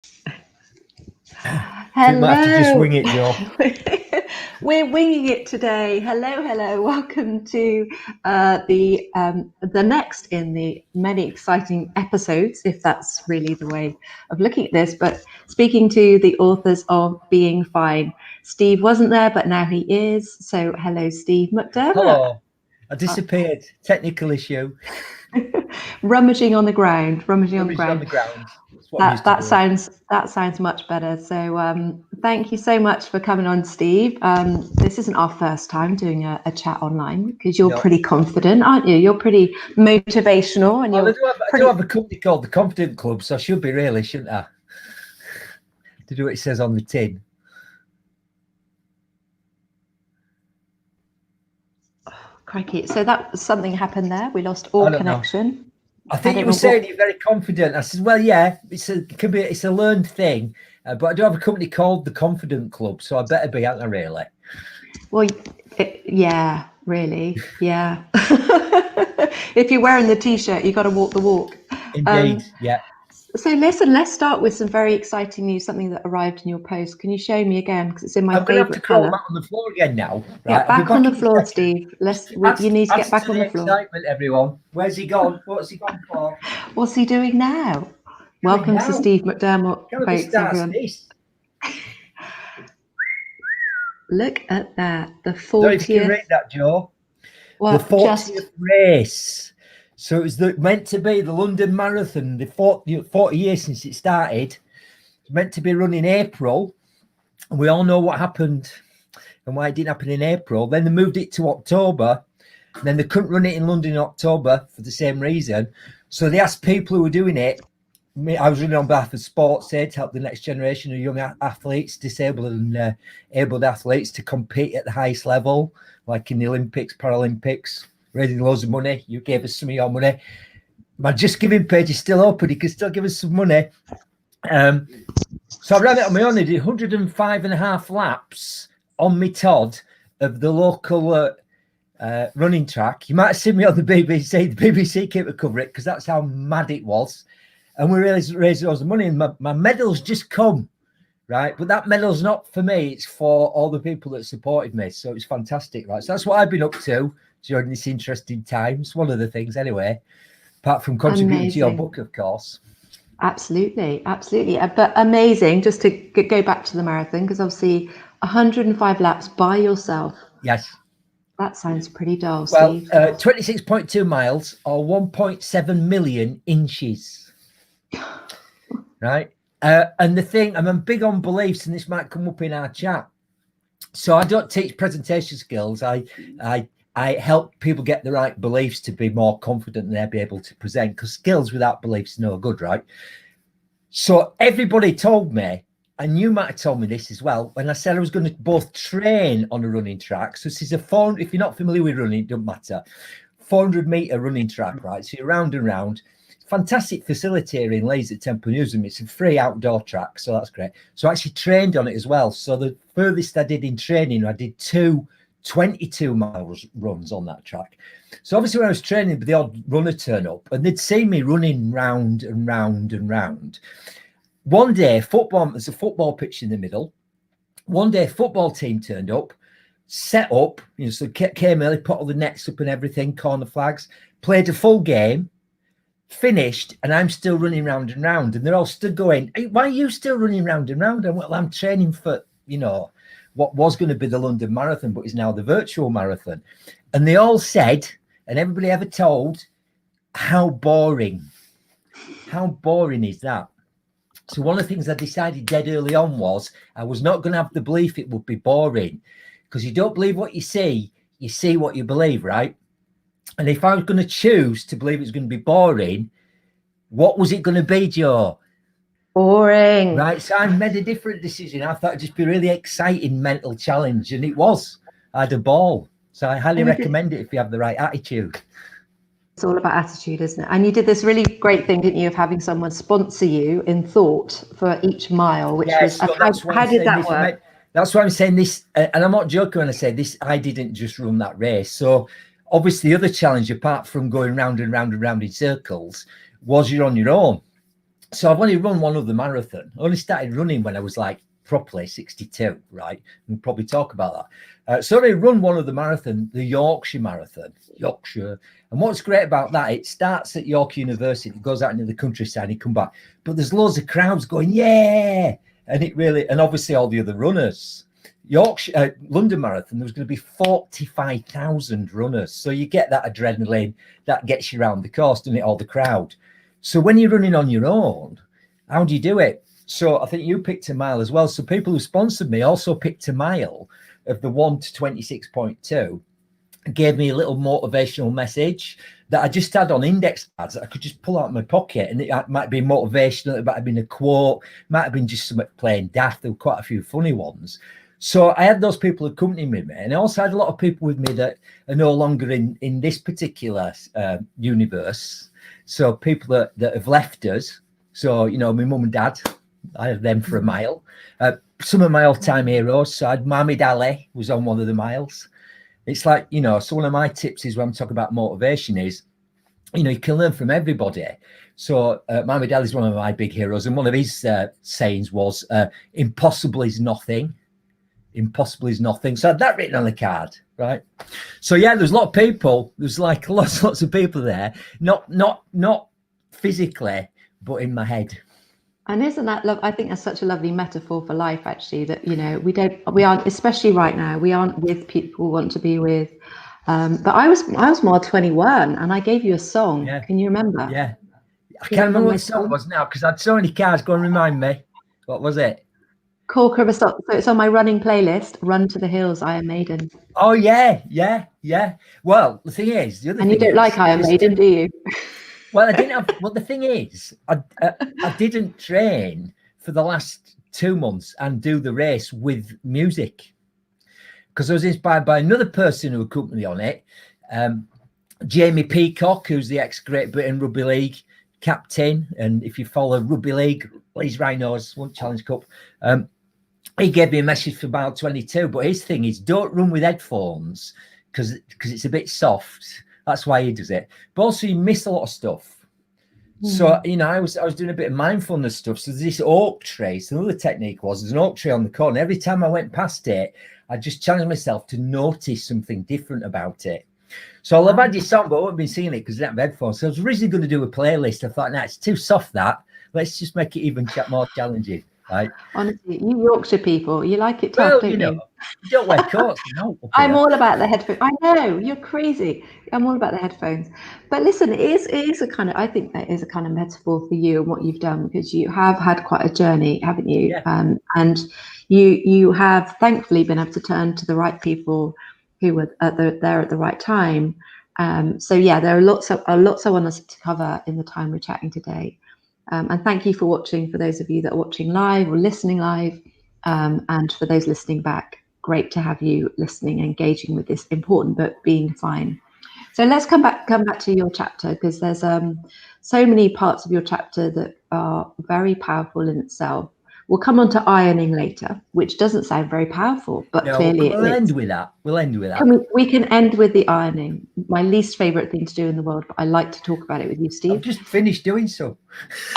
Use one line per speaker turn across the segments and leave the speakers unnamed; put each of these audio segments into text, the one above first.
So you might have to just
Hello.
wing it, Joe.
We're winging it today. Hello. Welcome to the next in the many exciting episodes, if that's really the way of looking at this. But speaking to the authors of Being Fine. Steve wasn't there, but now he is. So hello, Steve McDermott.
Hello. I disappeared. Technical issue.
Rummaging on the ground. Rummaging on the
Rummaged on
ground.
the ground. That's what I'm
That
used to
that
doing.
sounds much better. So thank you so much for coming on, Steve. This isn't our first time doing a chat online because you're
No.
pretty confident, aren't you? You're pretty motivational, and
Well, I
you're
do, have, I do
pretty.
have a company called the Confident Club, so I should be really, shouldn't I? To do what it says on the tin.
Crikey! So that something happened there. We lost
I
all
don't know.
connection.
I
I
think you
don't
were
know
saying
what.
you're very confident. I said, well, yeah, it's a learned thing, but I do have a company called the Confident Club, so I better be, aren't I, really?
Well, yeah, really, yeah. If you're wearing the t-shirt, you got to walk the walk.
Indeed,
Um,
yeah.
So listen, let's start with some very exciting news, something that arrived in your post. Can you show me again? Because it's in my
I'm going to have to
favourite
crawl
colour.
back on the floor again now. Right,
Get
I'll be
back on
back
the
in a
floor,
second.
Steve. You
Adds,
need to get
adds
back
to
on
the
the floor.
excitement, everyone. Where's he gone? What's he gone for?
What's he doing now?
Doing
Welcome to
now?
Steve McDermott,
Kind of a
folks,
star's
everyone.
this.
Look at that. The
I don't know if you can
40th.
read that, Joe. The
Well, just
40th race. So it was meant to be the London Marathon, the 40 years since it started. It's meant to be run in April. And we all know what happened and why it didn't happen in April. Then they moved it to October. Then they couldn't run it in London in October for the same reason. So they asked people who were doing it. I was running on behalf of Sports Aid to help the next generation of young athletes, disabled and abled athletes, to compete at the highest level, like in the Olympics, Paralympics, raising loads of money. You gave us some of your money. My Just Giving page is still open. You can still give us some money. So I ran it on my own. I did 105 and a half laps on my Todd of the local running track. You might have seen me on the BBC. The BBC came to cover it because that's how mad it was. And we raised loads of money. And my medal's just come, right? But that medal's not for me. It's for all the people that supported me. So it's fantastic, right? So that's what I've been up to during this interesting time. It's one of the things anyway, apart from contributing to your
amazing.
book, of course.
Absolutely. But amazing, just to go back to the marathon, because obviously 105 laps by yourself.
Yes.
That sounds pretty dull,
Well,
Steve.
26.2 miles or 1.7 million inches, right? And the thing, I'm big on beliefs, and this might come up in our chat. So I don't teach presentation skills. I help people get the right beliefs to be more confident and they'll be able to present, because skills without beliefs are no good, right? So everybody told me, and you might have told me this as well, when I said I was going to both train on a running track. So this is a 400, if you're not familiar with running, it doesn't matter. 400-meter running track, right? So you're round and round. Fantastic facility here in Leeds at Temple Newsam. It's a free outdoor track, so that's great. So I actually trained on it as well. So the furthest I did in training, I did two 22-mile runs on that track. So obviously when I was training, the odd runner turn up and they'd see me running round and round and round. One day, there's a football pitch in the middle. One day, football team turned up, set up, so came early, put all the nets up and everything, corner flags, played a full game, finished, and I'm still running round and round. And they're all stood going, hey, why are you still running round and round? And well, I'm training for, what was going to be the London Marathon, but is now the virtual marathon. And they all said, and everybody ever told, how boring is that? So one of the things I decided dead early on was I was not going to have the belief it would be boring, because you don't believe what you see what you believe, right? And if I was going to choose to believe it's going to be boring, what was it going to be, Joe?
Boring.
Right, so I made a different decision. I thought it'd just be a really exciting mental challenge, and it was. I had a ball. So I highly recommend it if you have the right attitude.
It's all about attitude, isn't it? And you did this really great thing, didn't you, of having someone sponsor you in thought for each mile, which
Yes,
was,
so that's why
how
I'm
did
saying
that
this.
work?
That's why I'm saying this, and I'm not joking when I say this. I didn't just run that race. So obviously, the other challenge, apart from going round and round and round in circles, was you're on your own. So I've only run one other marathon. I only started running when I was like properly 62, right? We'll probably talk about that. So I run one of the marathon, the Yorkshire Marathon, Yorkshire. And what's great about that, it starts at York University, it goes out into the countryside, and you come back. But there's loads of crowds going, yeah. And it really, and obviously all the other runners. Yorkshire, London Marathon, there was going to be 45,000 runners. So you get that adrenaline, that gets you around the course, doesn't it, all the crowd. So when you're running on your own, how do you do it? So I think you picked a mile as well. So people who sponsored me also picked a mile of the 1 to 26.2, gave me a little motivational message that I just had on index cards that I could just pull out of my pocket, and it might be motivational, it might have been a quote, might have been just something plain daft. There were quite a few funny ones. So I had those people accompanying me, and I also had a lot of people with me that are no longer in this particular universe. So people that have left us. So, you know, my mum and dad, I had them for a mile. Some of my all-time heroes. So I had Muhammad Ali was on one of the miles. It's like, you know, so one of my tips is when I'm talking about motivation is, you know, you can learn from everybody. So Muhammad Ali is one of my big heroes. And one of his sayings was, impossible is nothing. Impossible is nothing. So I had that written on the card, right? So yeah, there's a lot of people. There's like lots of people there. Not physically, but in my head.
And isn't that love? I think that's such a lovely metaphor for life, actually, that, you know, we aren't, especially right now, we aren't with people we want to be with. But I was more 21 and I gave you a song.
Yeah.
Can you remember?
Yeah. I can't remember what song it was now because I had so many cards. Go and remind me. What was it?
Corker of a Stop. So it's on my running playlist, Run to the Hills, Iron Maiden.
Oh, yeah. Well, the thing is,
and you don't like Iron Maiden, do you?
Well, I didn't have. Well, the thing is, I didn't train for the last 2 months and do the race with music because I was inspired by another person who accompanied me on it, Jamie Peacock, who's the ex-Great Britain Rugby League captain. And if you follow Rugby League, Leeds Rhinos won Challenge Cup. He gave me a message for mile 22, but his thing is don't run with headphones because it's a bit soft. That's why he does it. But also you miss a lot of stuff. So, you know, I was doing a bit of mindfulness stuff. So there's this oak tree. So another technique was there's an oak tree on the corner. Every time I went past it, I just challenged myself to notice something different about it. So I've had this song, but I haven't been singing it because I didn't have headphones. So I was originally going to do a playlist. I thought, nah, it's too soft that. Let's just make it even more challenging. Right.
Honestly, you Yorkshire people, you like it tough, don't you?
You don't wear coats. No,
I'm all about the headphones. I know, you're crazy. I'm all about the headphones. But listen, it is a kind of, I think that is a kind of metaphor for you and what you've done, because you have had quite a journey, haven't you? Yeah. And you have thankfully been able to turn to the right people who were there at the right time. So yeah, there are lots I want us to cover in the time we're chatting today. And thank you for watching, for those of you that are watching live or listening live, and for those listening back. Great to have you listening, engaging with this important book, Being Fine. So let's come back to your chapter, because there's so many parts of your chapter that are very powerful in itself. We'll come on to ironing later, which doesn't sound very powerful, but clearly
we'll end with that.
We can end with the ironing. My least favorite thing to do in the world, but I like to talk about it with you, Steve.
I've just finished doing so.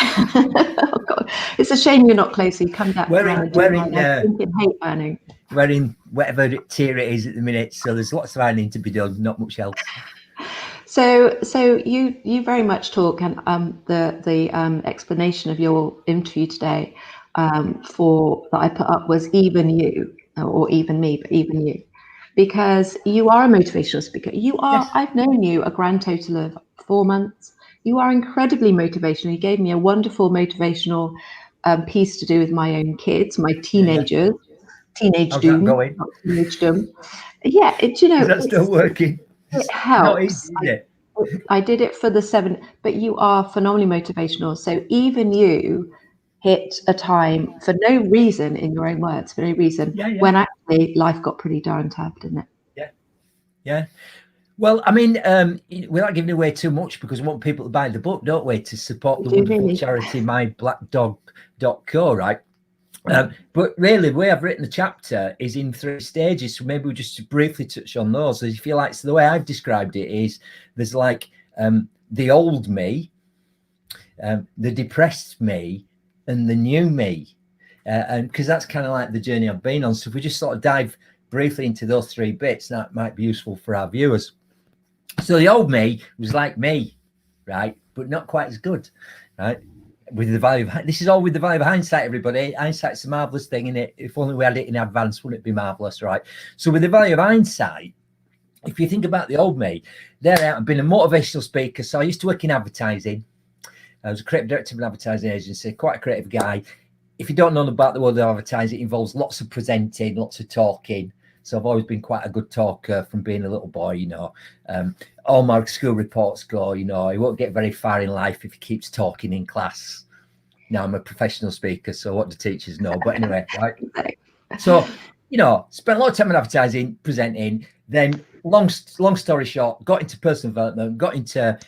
Oh God, it's a shame you're not closer. You come back. Hate ironing.
Wearing whatever tier it is at the minute, so there's lots of ironing to be done, not much else.
So you very much talk, and the explanation of your interview today that I put up was even you, or even me, but even you, because you are a motivational speaker. You are. Yes. I've known you a grand total of 4 months. You are incredibly motivational. You gave me a wonderful motivational piece to do with my own kids, my teenagers. Yeah. Teenage
How's
doom.
That going?
Not teenage doom. Yeah,
Is that still working?
It helps. I did it for the 7, but you are phenomenally motivational. So even you hit a time for no reason, in your own words, for no reason, when actually life got pretty darn tough, didn't it?
Yeah. Well, I mean, without giving away too much, because we want people to buy the book, don't we, to support the wonderful charity myblackdog.co, right? But really, the way I've written the chapter is in 3 stages, so maybe we'll just briefly touch on those. If you like, so the way I've described it is there's like the old me, the depressed me and the new me. And because that's kind of like the journey I've been on. So if we just sort of dive briefly into those 3 bits, that might be useful for our viewers. So the old me was like me, right? But not quite as good, right? With the value of, this is all with the value of hindsight, everybody. Hindsight's a marvelous thing, in it. If only we had it in advance, wouldn't it be marvelous, right? So with the value of hindsight, if you think about the old me, there I've been a motivational speaker. So I used to work in advertising. I was a creative director of an advertising agency, quite a creative guy. If you don't know about the world of advertising, it involves lots of presenting, lots of talking. So I've always been quite a good talker from being a little boy, you know. All my school reports go, you know, he won't get very far in life if he keeps talking in class. Now I'm a professional speaker, so what do teachers know? But anyway, right? So, you know, spent a lot of time in advertising, presenting. Then, long story short, got into personal development, got into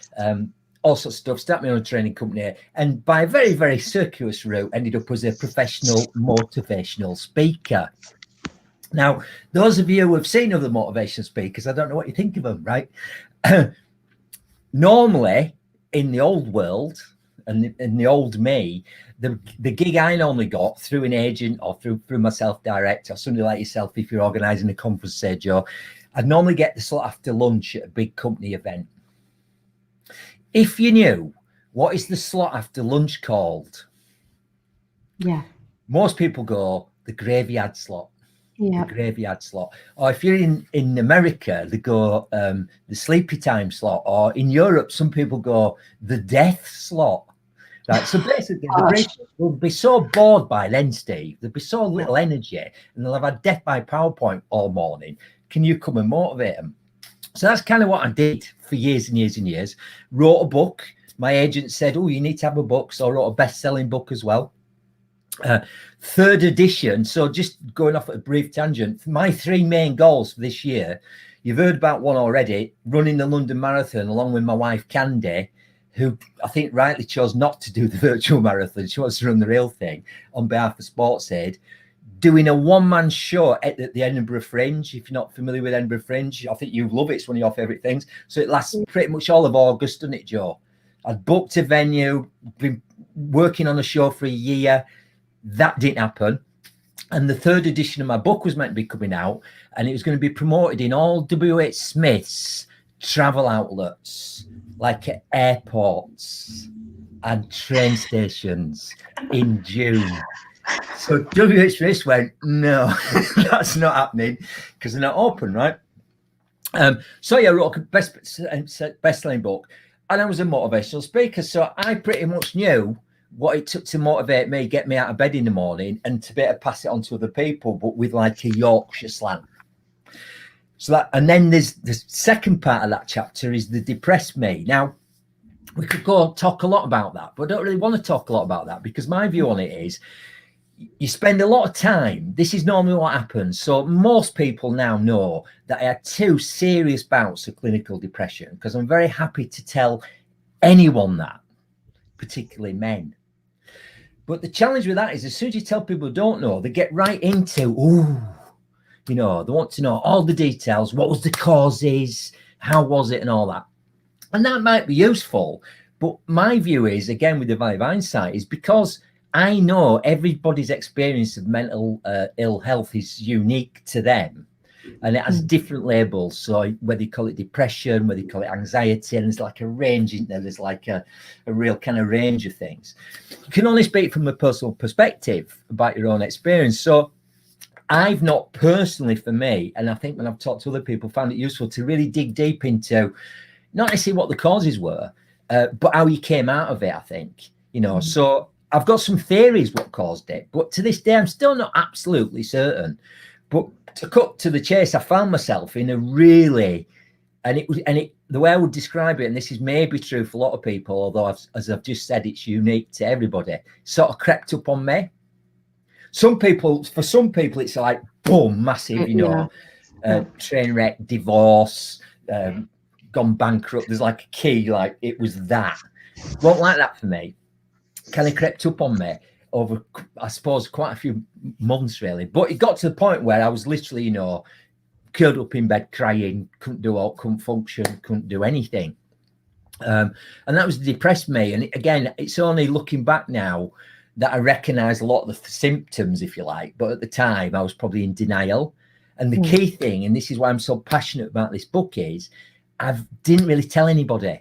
all sorts of stuff, started my own training company, and by a very, very circuitous route, ended up as a professional motivational speaker. Now, those of you who have seen other motivational speakers, I don't know what you think of them, right? Normally, in the old world, and in the old me, the gig I normally got through an agent or through myself direct, or somebody like yourself, if you're organising a conference, say, Joe, I'd normally get the slot after lunch at a big company event. If you knew, what is the slot after lunch called?
Yeah.
Most people go the graveyard slot.
Yeah.
The graveyard slot. Or if you're in America, they go the sleepy time slot. Or in Europe, some people go the death slot. Right. So basically, the British will be so bored by then, Steve. There'll be so little energy, and they'll have had death by PowerPoint all morning. Can you come and motivate them? So that's kind of what I did for years and years and years. Wrote a book. My agent said, oh, you need to have a book. So I wrote a best-selling book as well. 3rd edition. So just going off at a brief tangent, my 3 main goals for this year, you've heard about one already, running the London Marathon along with my wife, Candy, who I think rightly chose not to do the virtual marathon. She wants to run the real thing on behalf of Sports Aid. Doing a one-man show at the Edinburgh Fringe. If you're not familiar with Edinburgh Fringe, I think you love it. It's one of your favourite things. So it lasts pretty much all of August, doesn't it, Joe? I'd booked a venue, been working on a show for a year. That didn't happen. And the 3rd edition of my book was meant to be coming out, and it was going to be promoted in all W.H. Smith's travel outlets, like at airports and train stations in June. So W.H. Smith went, no, that's not happening because they're not open, right? So yeah, I wrote a best-selling book, and I was a motivational speaker. So I pretty much knew what it took to motivate me, get me out of bed in the morning, and to be able to pass it on to other people, but with like a Yorkshire slang. So that, and then there's the second part of that chapter is the depressed me. Now, we could go talk a lot about that, but I don't really want to talk a lot about that because my view on it is you spend a lot of time. This is normally what happens. So most people now know that I had 2 serious bouts of clinical depression, because I'm very happy to tell anyone that, particularly men. But the challenge with that is as soon as you tell people who don't know, they get right into, you know, they want to know all the details. What was the causes? How was it? And all that. And that might be useful. But my view is, again, with the value of hindsight, is because I know everybody's experience of mental ill health is unique to them. And it has different labels. So whether you call it depression, whether you call it anxiety, and there's like a range in there. There's like a real kind of range of things. You can only speak from a personal perspective about your own experience. So I've not personally, for me, and I think when I've talked to other people, found it useful to really dig deep into not necessarily what the causes were, but how you came out of it, I think. You know, so I've got some theories what caused it, but to this day, I'm still not absolutely certain. But to cut to the chase, I found myself in a really, the way I would describe it, and this is maybe true for a lot of people, although as I've just said, it's unique to everybody, sort of crept up on me. For some people, it's like, boom, massive, you know, train wreck, divorce, gone bankrupt. There's like a key, like it was that. Wasn't like that for me. Kind of crept up on me over, I suppose, quite a few months, really. But it got to the point where I was literally, you know, curled up in bed crying, couldn't function, couldn't do anything. And that was depressed me. And again, it's only looking back now that I recognize a lot of the symptoms, if you like. But at the time, I was probably in denial. And the key thing, and this is why I'm so passionate about this book, is I didn't really tell anybody.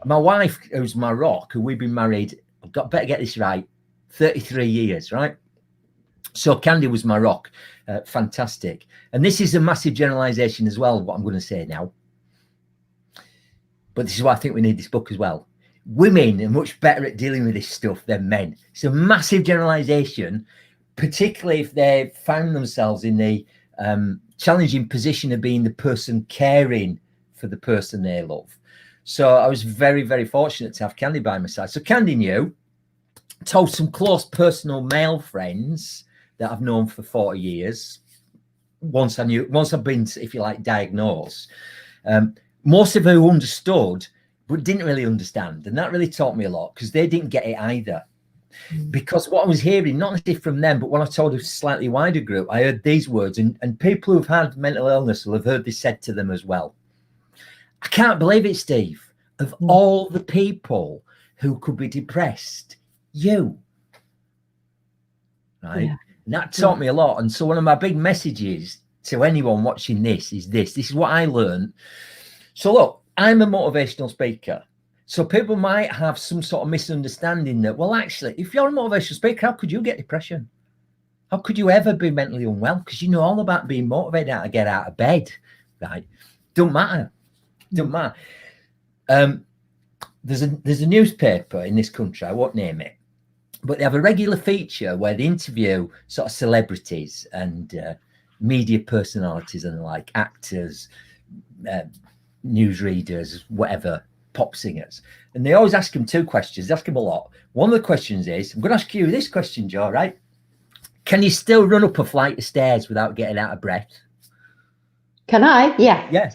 My wife, who's my rock, who we've been married, better get this right, 33 years, right? So Candy was my rock. Fantastic. And this is a massive generalization as well, what I'm going to say now. But this is why I think we need this book as well. Women are much better at dealing with this stuff than men. It's a massive generalization, particularly if they found themselves in the challenging position of being the person caring for the person they love. So I was very, very fortunate to have Candy by my side. So Candy knew, told some close personal male friends that I've known for 40 years. Once I've been, if you like, diagnosed. Most of who understood, but didn't really understand. And that really taught me a lot because they didn't get it either. Because what I was hearing, not necessarily from them, but when I told a slightly wider group, I heard these words, and people who've had mental illness will have heard this said to them as well. I can't believe it, Steve. Of all the people who could be depressed, you. Right? Yeah. And that taught me a lot. And so one of my big messages to anyone watching this is this. This is what I learned. So look, I'm a motivational speaker. So people might have some sort of misunderstanding that, well, actually, if you're a motivational speaker, how could you get depression? How could you ever be mentally unwell? Because you know all about being motivated to get out of bed, right? Don't matter. Don't matter. There's a newspaper in this country, I won't name it, but they have a regular feature where they interview sort of celebrities and media personalities and like actors, newsreaders, whatever, pop singers. And they always ask them two questions. They ask them a lot. One of the questions is, I'm going to ask you this question, Joe, right? Can you still run up a flight of stairs without getting out of breath?
Can I? Yeah.
Yes.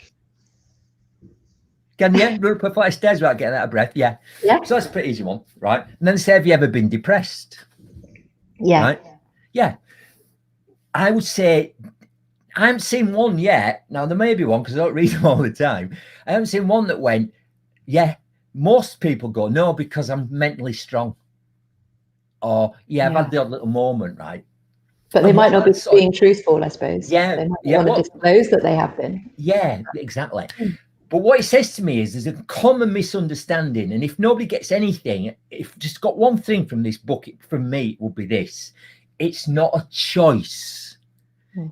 Can you run up a flight of stairs without getting out of breath? Yeah.
Yeah.
So that's a pretty easy one, right? And then they say, have you ever been depressed?
Yeah.
Right? Yeah. I would say I haven't seen one yet. Now, there may be one because I don't read them all the time. I haven't seen one that went, yeah. Most people go, no, because I'm mentally strong. Or, I've had the odd little moment, right?
But they might not be being truthful, I suppose.
Yeah.
They might want to disclose that they have been.
Yeah, exactly. But what it says to me is there's a common misunderstanding. And if nobody gets anything, if just got one thing from this book, from me, it would be this. It's not a choice.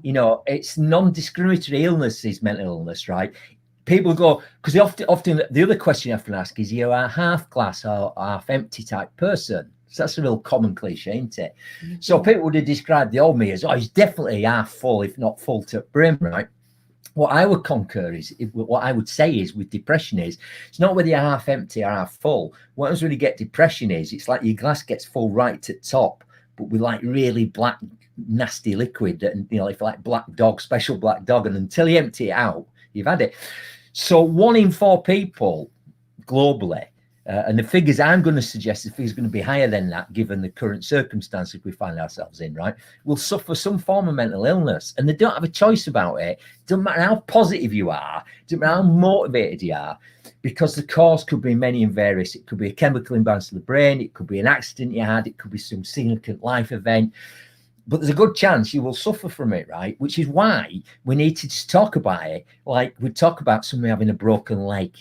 You know, it's non-discriminatory illness is mental illness, right? People go, because often the other question you have to ask is, you're a half glass or half empty type person. So that's a real common cliche, isn't it? So people would have described the old me as, he's definitely half full, if not full to brim, right? What I would concur is, what I would say is with depression is, it's not whether you're half empty or half full. What happens when you get depression is, it's like your glass gets full right to the top, but with like really black, nasty liquid that, you know, if like black dog, special black dog, and until you empty it out, you've had it. So 1 in 4 people globally, and the figures I'm going to suggest, the figure's going to be higher than that, given the current circumstances we find ourselves in, right, will suffer some form of mental illness, and they don't have a choice about it. It doesn't matter how positive you are, it doesn't matter how motivated you are, because the cause could be many and various. It could be a chemical imbalance of the brain, it could be an accident you had, it could be some significant life event. But there's a good chance you will suffer from it, right? Which is why we need to just talk about it like we talk about somebody having a broken leg.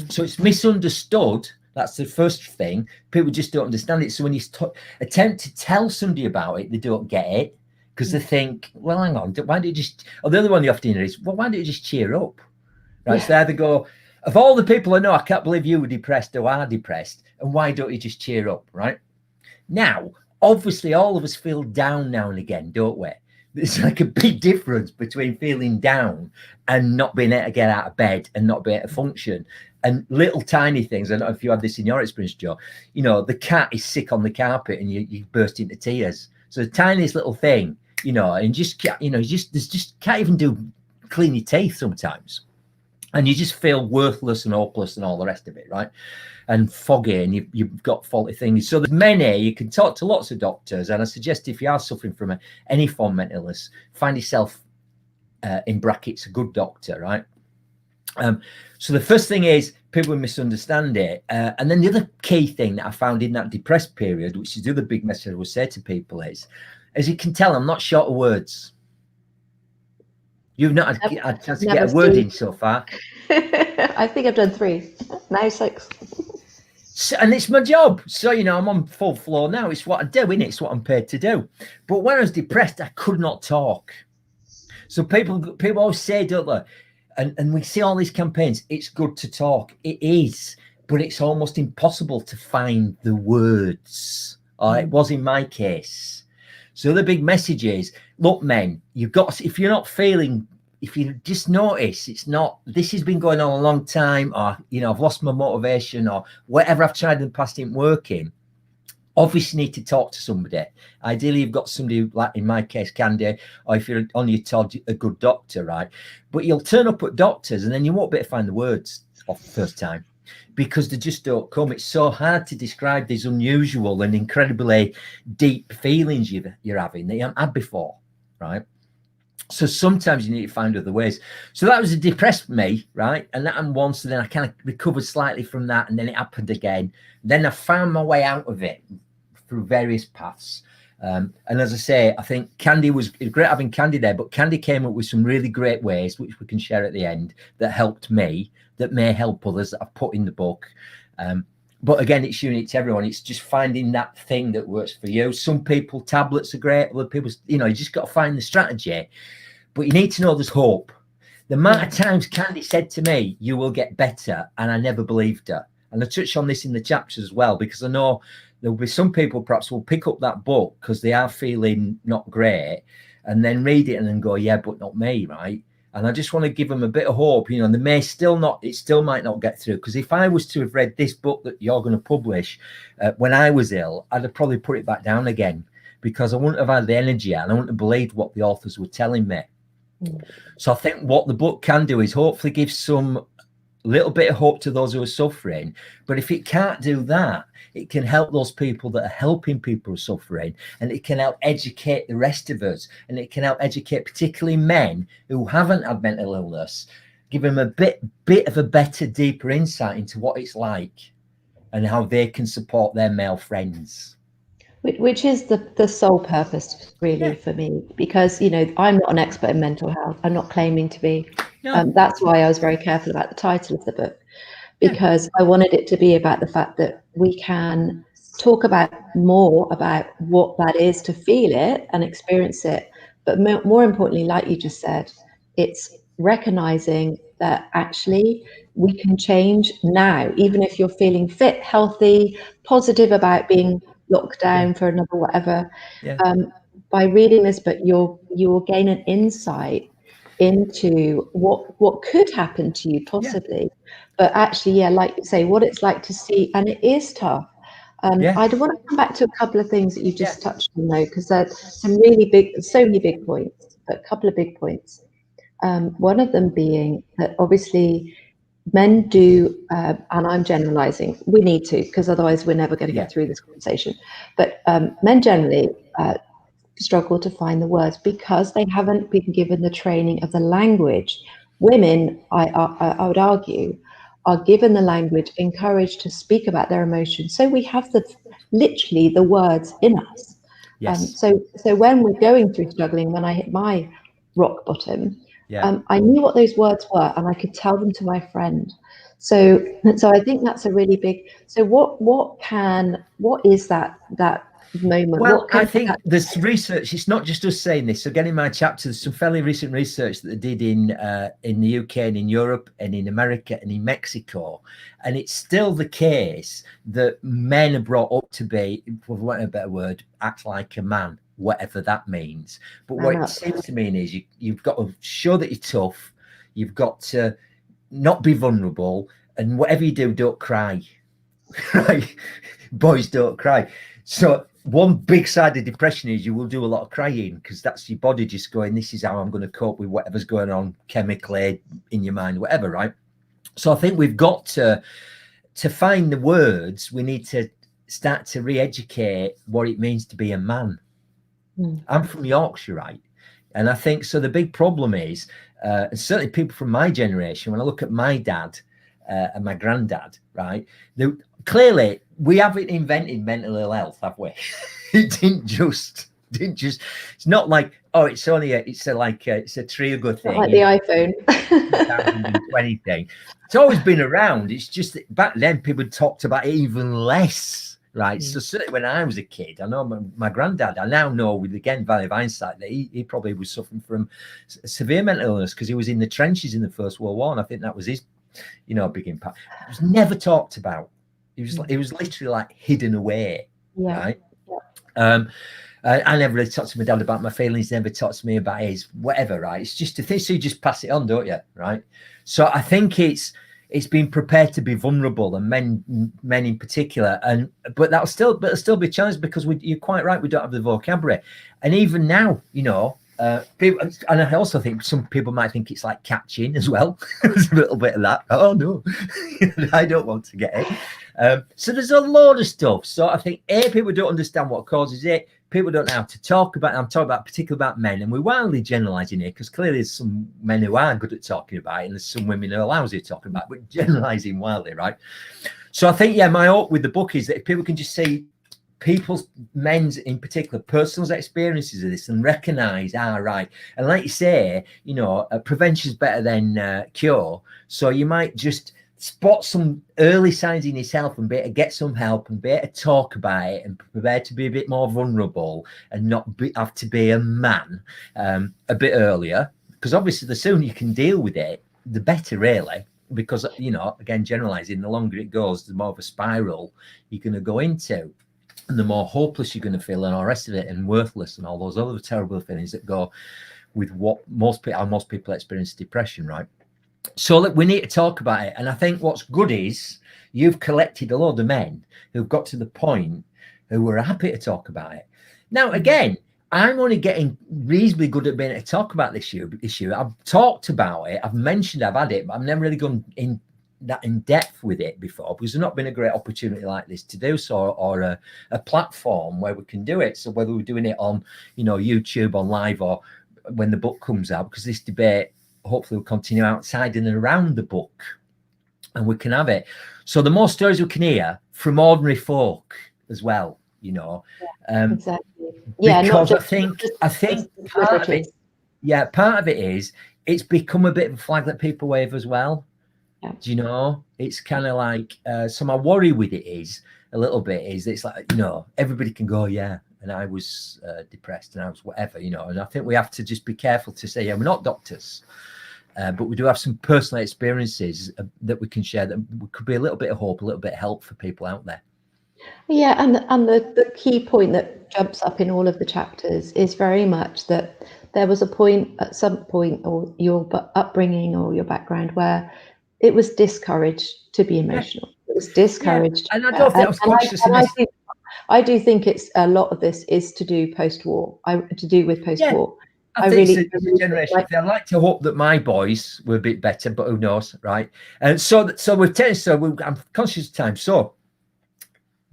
So it's misunderstood. That's the first thing. People just don't understand it. So when you attempt to tell somebody about it, they don't get it because they think, well, hang on, why don't you just... Or the other one you often hear is, well, why don't you just cheer up? Right? Yeah. So they either go, of all the people I know, I can't believe you were depressed or are depressed, and why don't you just cheer up, right? Now, obviously, all of us feel down now and again, don't we? There's like a big difference between feeling down and not being able to get out of bed and not being able to function. And little tiny things, I don't know if you had this in your experience, Joe, you know, the cat is sick on the carpet and you burst into tears. So the tiniest little thing, you know, and just, you know, just can't even clean your teeth sometimes. And you just feel worthless and hopeless and all the rest of it, right? And foggy, and you've got faulty things. So there's many, you can talk to lots of doctors, and I suggest if you are suffering from any form of mental illness, find yourself, in brackets, a good doctor, right? So the first thing is people misunderstand it. And then the other key thing that I found in that depressed period, which is the other big message I would say to people is, as you can tell, I'm not short of words. You've not had a chance to get a word in so far.
I think I've done 3, now 6.
So, and it's my job. So, you know, I'm on full floor now. It's what I do, innit? It's what I'm paid to do. But when I was depressed, I could not talk. So people always say, don't they? And we see all these campaigns, it's good to talk. It is, but it's almost impossible to find the words. It was in my case. So the big message is, look, men, you've got, if you're not feeling, if you just notice it's not, this has been going on a long time, or, you know, I've lost my motivation, or whatever I've tried in the past ain't working, obviously need to talk to somebody. Ideally, you've got somebody, like in my case, Candy, or if you're on your told, a good doctor, right? But you'll turn up at doctors and then you won't be able to find the words off the first time because they just don't come. It's so hard to describe these unusual and incredibly deep feelings you're having that you haven't had before, right? So sometimes you need to find other ways. So that was a depressed me, right? And that happened once, and then I kind of recovered slightly from that, and then it happened again. Then I found my way out of it through various paths. And as I say, I think Candy was great having Candy there, but Candy came up with some really great ways, which we can share at the end, that helped me, that may help others, that I've put in the book. But again, it's unique to everyone. It's just finding that thing that works for you. Some people, tablets are great. Other people, you know, you just got to find the strategy. But you need to know there's hope. The amount of times Candy said to me, you will get better, and I never believed her. And I touched on this in the chapters as well, because I know there'll be some people perhaps will pick up that book because they are feeling not great and then read it and then go, yeah, but not me, right? And I just want to give them a bit of hope. You know, they may still not, it still might not get through. Because if I was to have read this book that you're going to publish when I was ill, I'd have probably put it back down again because I wouldn't have had the energy and I wouldn't have believed what the authors were telling me. So I think what the book can do is hopefully give some little bit of hope to those who are suffering. But if it can't do that, it can help those people that are helping people suffering, and it can help educate the rest of us, and it can help educate particularly men who haven't had mental illness, give them a bit of a better, deeper insight into what it's like and how they can support their male friends.
Which is the sole purpose, really, for me, because, you know, I'm not an expert in mental health. I'm not claiming to be.
No.
That's why I was very careful about the title of the book, because I wanted it to be about the fact that we can talk about more about what that is to feel it and experience it. But more importantly, like you just said, it's recognizing that actually we can change now, even if you're feeling fit, healthy, positive about being locked down for another whatever. By reading this book, you'll gain an insight into what could happen to you possibly, but actually, like you say, what it's like to see, and it is tough. I want to come back to a couple of things that you just touched on, though, because there's some really big, so many big points, but a couple of big points. One of them being that obviously men do, and I'm generalizing, we need to, because otherwise we're never going to get through this conversation. But men generally struggle to find the words because they haven't been given the training of the language. Women, I would argue, are given the language, encouraged to speak about their emotions. So we have literally the words in us. So when we're going through struggling, when I hit my rock bottom, I knew what those words were and I could tell them to my friend. So I think that's a really big. So what is that moment?
Well, I think there's research. It's not just us saying this. So again, in my chapter, there's some fairly recent research that they did in the UK and in Europe and in America and in Mexico, and it's still the case that men are brought up to be, for want of a better word, act like a man, whatever that means. But what it seems to mean is you've got to show that you're tough. You've got to not be vulnerable, and whatever you do, don't cry. Right? Boys don't cry. So one big side of depression is you will do a lot of crying because that's your body just going, this is how I'm going to cope with whatever's going on chemically in your mind, whatever, right? So I think we've got to find the words. We need to start to re-educate what it means to be a man. I'm from Yorkshire, right? And I think so. The big problem is, and certainly people from my generation, when I look at my dad and my granddad, right, clearly we haven't invented mental ill health, have we? It didn't just. It's not like, oh, it's a trigger thing,
like the iPhone
2020 thing. It's always been around. It's just that back then people talked about it even less, right? So certainly when I was a kid, I know my granddad, I now know with, again, value of hindsight, that he probably was suffering from severe mental illness because he was in the trenches in the First World War, and I think that was his, big impact. It was never talked about. It was literally like hidden away, right? I never really talked to my dad about my feelings, never talked to me about his whatever, right? It's just a thing, so you just pass it on, don't you, right? So I think it's being prepared to be vulnerable, and men in particular, but there'll still be challenged because you're quite right, we don't have the vocabulary. And even now, people, and I also think some people might think it's like catching as well. There's a little bit of that. Oh no, I don't want to get it. So there's a load of stuff. So I think people don't understand what causes it. People don't know how to talk about it. I'm talking about particularly about men, and we're wildly generalizing here because clearly there's some men who are good at talking about it, and there's some women who are lousy at talking about it, but generalizing wildly, right? So I think, my hope with the book is that if people can just see men's in particular personal experiences of this and recognize, right, and like you say, prevention is better than cure. So you might just spot some early signs in yourself and be able to get some help and be able to talk about it and prepare to be a bit more vulnerable and not have to be a man a bit earlier, because obviously the sooner you can deal with it, the better, really, because again, generalizing, the longer it goes, the more of a spiral you're going to go into, and the more hopeless you're going to feel and all the rest of it, and worthless and all those other terrible feelings that go with what most people experience depression, right? So look, we need to talk about it. And I think what's good is you've collected a load of men who've got to the point who were happy to talk about it. Now, again, I'm only getting reasonably good at being able to talk about this issue. I've talked about it. I've mentioned I've had it, but I've never really gone in depth with it before because there's not been a great opportunity like this to do so, or a platform where we can do it. So whether we're doing it on, YouTube, on live, or when the book comes out, because this debate hopefully will continue outside and around the book, and we can have it. So the more stories we can hear from ordinary folk as well,
exactly.
Because I think part of it is it's become a bit of a flag that people wave as well. Yeah. It's kind of like so my worry with it is a little bit is it's like everybody can go, and I was depressed and I was whatever, and I think we have to just be careful to say, we're not doctors, but we do have some personal experiences that we can share that could be a little bit of hope, a little bit of help for people out there.
Yeah, and the key point that jumps up in all of the chapters is very much that there was a point at some point, or your upbringing or your background, where it was discouraged to be emotional. It was discouraged.
And I don't think that was conscious.
I do think it's a lot of this is to do post-war. To do with post-war.
I think it's a generation. I'd like to hope that my boys were a bit better, but who knows, right? And so I'm conscious of time. So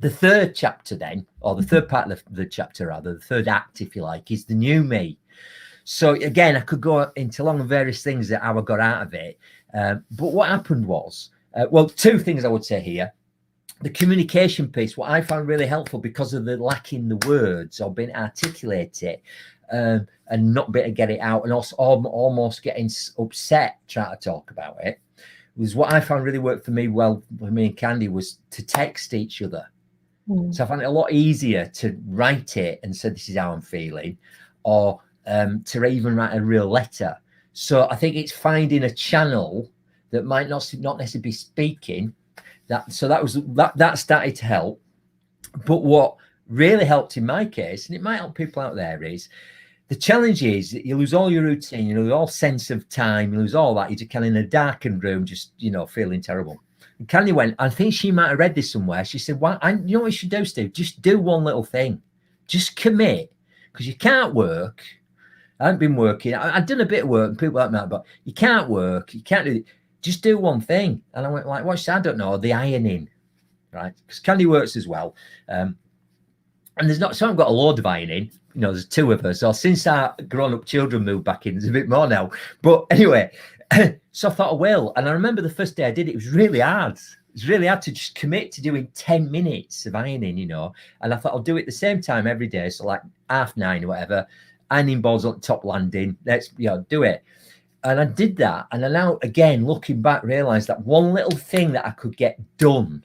the third chapter then, or the third part of the chapter, rather, the third act, if you like, is the new me. So again, I could go into long and various things that how I got out of it. But what happened was, two things I would say here. The communication piece, what I found really helpful because of the lacking the words or being articulate it and not being able to get it out, and also almost getting upset trying to talk about it, was what I found really worked for me and Candy was to text each other. So I found it a lot easier to write it and say, this is how I'm feeling, or to even write a real letter. So I think it's finding a channel that might not necessarily be speaking. That started to help. But what really helped in my case, and it might help people out there, is the challenge is that you lose all your routine, you lose all sense of time, you lose all that. You're just kind of in a darkened room, just feeling terrible. And Candy went, I think she might have read this somewhere. She said, "Well, you know what you should do, Steve? Just do one little thing, just commit, because you can't work. I haven't been working. I've done a bit of work, and people like that, but you can't work. You can't do it. Just do one thing." And I went like, "What's that? I don't know. The ironing, right? Because Candy works as well." And there's not, so I've got a load of ironing, you know, there's 2 of us. So since our grown-up children moved back in, there's a bit more now. But anyway, so I thought I will. And I remember the first day I did it, it was really hard. It's really hard to just commit to doing 10 minutes of ironing, you know. And I thought I'll do it the same time every day. So like 9:30 or whatever, ironing boards on the top landing. Let's, you know, do it. And I did that. And I now, again, looking back, realized that one little thing that I could get done,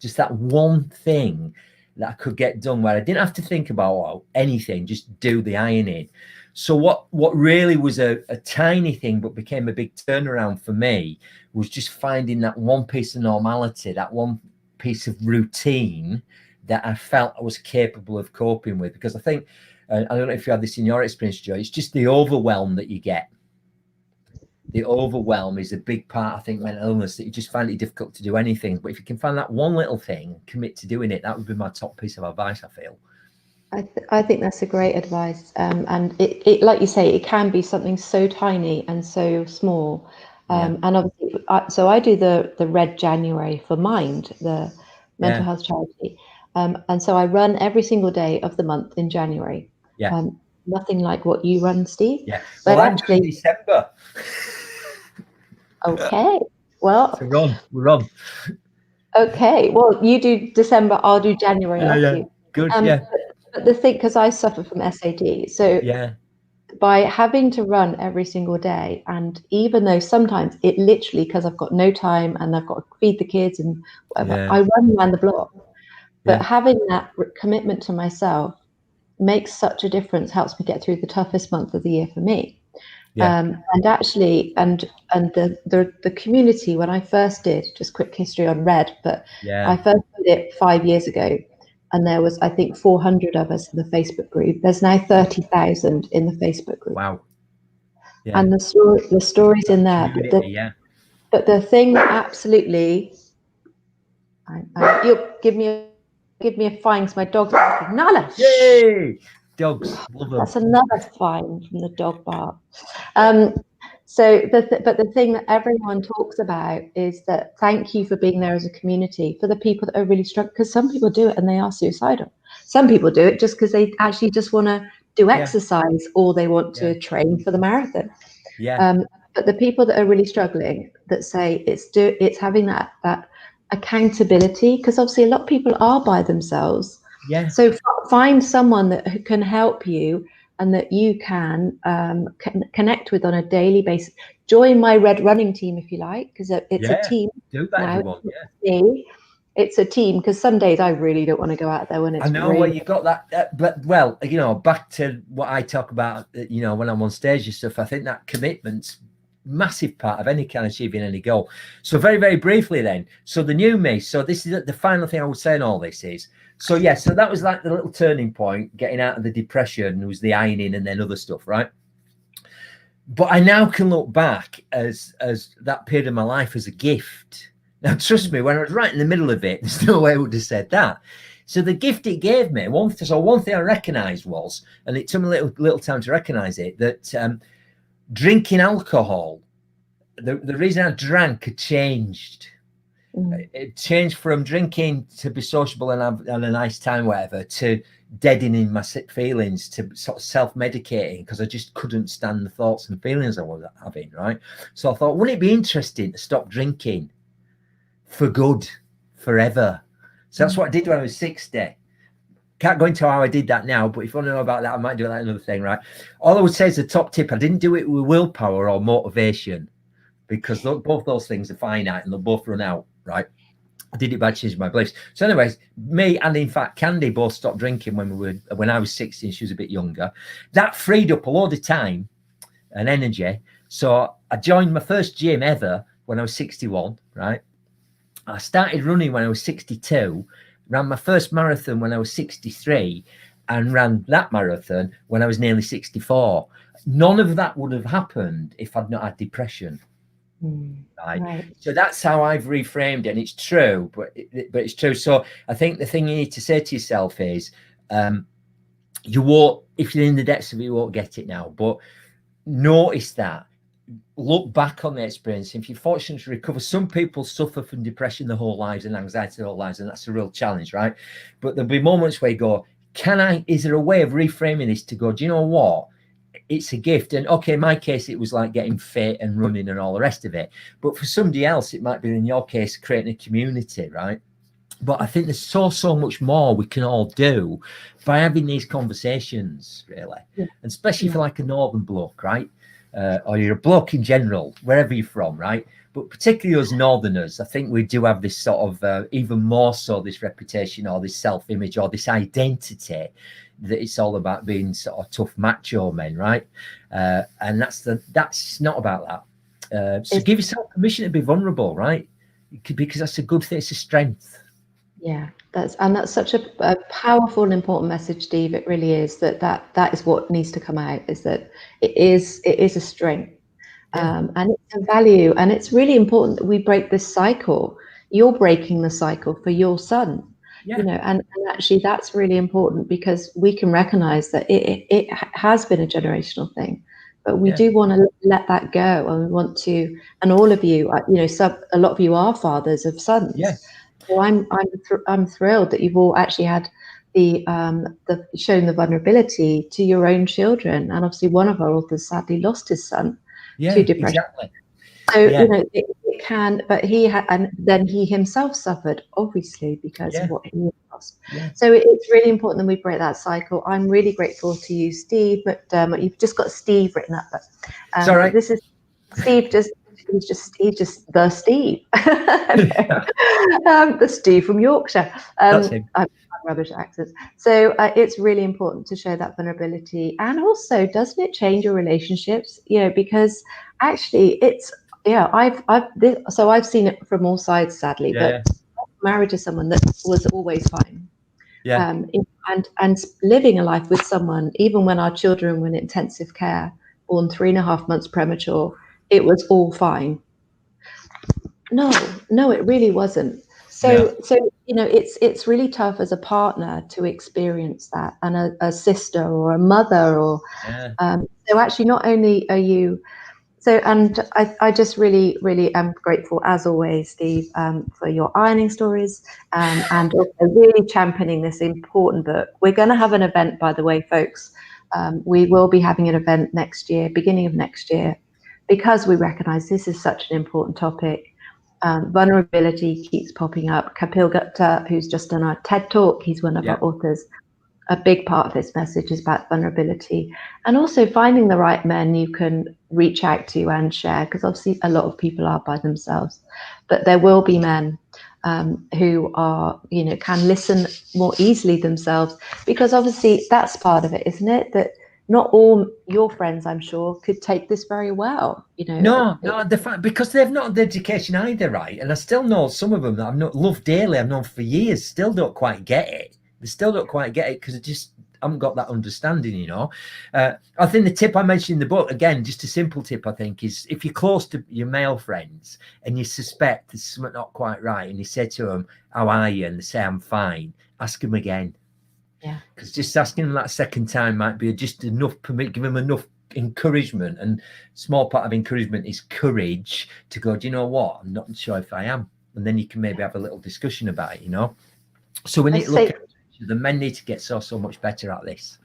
just that one thing that I could get done where I didn't have to think about anything, just do the ironing. So what really was a tiny thing but became a big turnaround for me was just finding that one piece of normality, that one piece of routine that I felt I was capable of coping with. Because I think, I don't know if you had this in your experience, Joe, it's just the overwhelm that you get. The overwhelm is a big part, I think, mental illness, that you just find it difficult to do anything. But if you can find that one little thing, commit to doing it, that would be my top piece of advice, I feel.
I think that's a great advice. And it, like you say, it can be something so tiny and so small. And obviously, so I do the Red January for Mind, the mental health charity. And so I run every single day of the month in January. Nothing like what you run, Steve.
Yeah.
But
Well,
actually,
I'm in December.
Okay. Well,
So we're on.
Okay. Well, you do December, I'll do January after you.
Good.
But the thing, because I suffer from SAD, so by having to run every single day, and even though sometimes it literally, because I've got no time and I've got to feed the kids and whatever, I run around the block. But having that commitment to myself makes such a difference, helps me get through the toughest month of the year for me. And actually, and the community, when I first did, just quick history on Red, but I first did it 5 years ago, and there was, I think, 400 of us in the Facebook group. There's now 30,000 in the Facebook group.
Wow.
And the stories in there, but the thing that absolutely, you'll give me a fine because my dog's barking. Nala.
Yay! Dogs, love them.
That's another fine from the dog bark. So, but the thing that everyone talks about is that thank you for being there as a community for the people that are really struggling, because some people do it and they are suicidal. Some people do it just because they actually just want to do exercise or they want to train for the marathon. But the people that are really struggling, that say it's having that accountability, because obviously a lot of people are by themselves. So find someone that can help you and that you can connect with on a daily basis. Join my Red running team if you like, because it's a team.
Do that
now.
if you want.
It's a team, because some days I really don't want to go out there when it's.
I know
really...
what you got that, but well, you know, back to what I talk about, you know, when I'm on stage and stuff. I think that commitment's massive part of any kind of achieving any goal. So very, very briefly then, so the new me. So this is the final thing I would say in all this is. So so that was like the little turning point, getting out of the depression, was the ironing and then other stuff, right? But I now can look back as that period of my life as a gift. Now, trust me, when I was right in the middle of it, there's no way I would have said that. So the gift it gave me, one thing I recognised was, and it took me a little time to recognise it, that drinking alcohol, the reason I drank had changed. It changed from drinking to be sociable and have a nice time, whatever, to deadening my sick feelings, to sort of self-medicating, because I just couldn't stand the thoughts and feelings I was having, right? So I thought, wouldn't it be interesting to stop drinking for good, forever? So that's what I did when I was 60. Can't go into how I did that now, but if you want to know about that, I might do that another thing, right? All I would say is the top tip, I didn't do it with willpower or motivation, because both those things are finite and they'll both run out, right? I did it by changing my beliefs. So anyways, me and in fact Candy both stopped drinking when I was 16. She was a bit younger. That freed up a load of time and energy. So I joined my first gym ever when I was 61, right? I started running when I was 62, ran my first marathon when I was 63, and ran that marathon when I was nearly 64. None of that would have happened if I'd not had depression. Right. So that's how I've reframed it, and it's true, but it's true. So I think the thing you need to say to yourself is, you won't, if you're in the depths of it, you won't get it now, but notice that. Look back on the experience. If you're fortunate to recover, some people suffer from depression their whole lives and anxiety their whole lives, and that's a real challenge, right? But there'll be moments where you go, is there a way of reframing this to go, do you know what? It's a gift. And okay, in my case, it was like getting fit and running and all the rest of it. But for somebody else, it might be, in your case, creating a community, right? But I think there's so much more we can all do by having these conversations, really.
Yeah.
And especially for like a northern bloke, right? Or you're a bloke in general, wherever you're from, right? But particularly us northerners, I think we do have this sort of, even more so, this reputation or this self-image or this identity that it's all about being sort of tough macho men, right? And that's not about that. So give yourself permission to be vulnerable, right? Because that's a good thing. It's a strength.
Yeah, that's such a powerful and important message, Steve. It really is that is what needs to come out, is that it is a strength, and it's a value, and it's really important that we break this cycle. You're breaking the cycle for your son, you know, and actually that's really important, because we can recognize that it has been a generational thing, but we do want to let that go, and we want to, and all of you, you know, a lot of you are fathers of sons.
Yeah.
So I'm thrilled that you've all actually had the shown the vulnerability to your own children, and obviously one of our authors sadly lost his son to depression.
Exactly.
So you know it can, but he had, and then he himself suffered, obviously, because of what he lost. So it's really important that we break that cycle. I'm really grateful to you, Steve McDermott. You've just got Steve written up, but
it's all right.
this is Steve. He's just the Steve, the Steve from Yorkshire.
That's him.
I'm rubbish at accents. So it's really important to show that vulnerability, and also, doesn't it change your relationships? You know, because actually, it's I've seen it from all sides, sadly. But I'm married to someone that was always fine. And living a life with someone, even when our children were in intensive care, born 3.5 months premature, it was all fine. No, it really wasn't. So you know, it's really tough as a partner to experience that, and a sister or a mother, or so actually not only are you. So, and I just really am grateful, as always, Steve, for your ironing stories, and also really championing this important book. We're going to have an event, by the way, folks. We will be having an event next year, beginning of next year, because we recognise this is such an important topic. Vulnerability keeps popping up. Kapil Gupta, who's just done our TED Talk, he's one of our authors. A big part of this message is about vulnerability, and also finding the right men you can reach out to and share, because obviously a lot of people are by themselves, but there will be men who are, you know, can listen more easily themselves, because obviously that's part of it, isn't it? That not all your friends, I'm sure, could take this very well, you know.
No, because they've not had the education either, right? And I still know some of them that I've not loved dearly, I've known for years, still don't quite get it. They still don't quite get it because I just haven't got that understanding, you know. I think the tip I mentioned in the book, again, just a simple tip, I think, is if you're close to your male friends and you suspect there's something not quite right, and you say to them, "How are you?" and they say, "I'm fine," ask them again.
Yeah.
Because just asking them that second time might be just enough, give them enough encouragement. And small part of encouragement is courage to go, do you know what? I'm not sure if I am. And then you can maybe have a little discussion about it, you know. So we need to look at the men need to get so much better at this.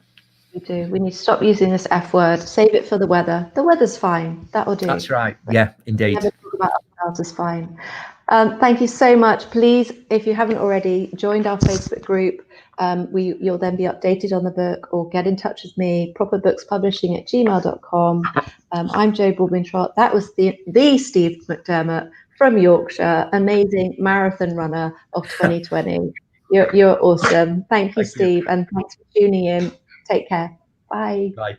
We do. We need to stop using this F word. Save it for the weather. The weather's fine. That will do.
That's right. Yeah, indeed.
Never talk about ourselves is fine. Thank you so much. Please, if you haven't already, joined our Facebook group. You'll then be updated on the book, or get in touch with me, properbookspublishing@gmail.com. I'm Jo Baldwin-Trott. That was the Steve McDermott from Yorkshire, amazing marathon runner of 2020. You're awesome. Thank you, Steve, and thanks for tuning in. Take care. Bye.
Bye.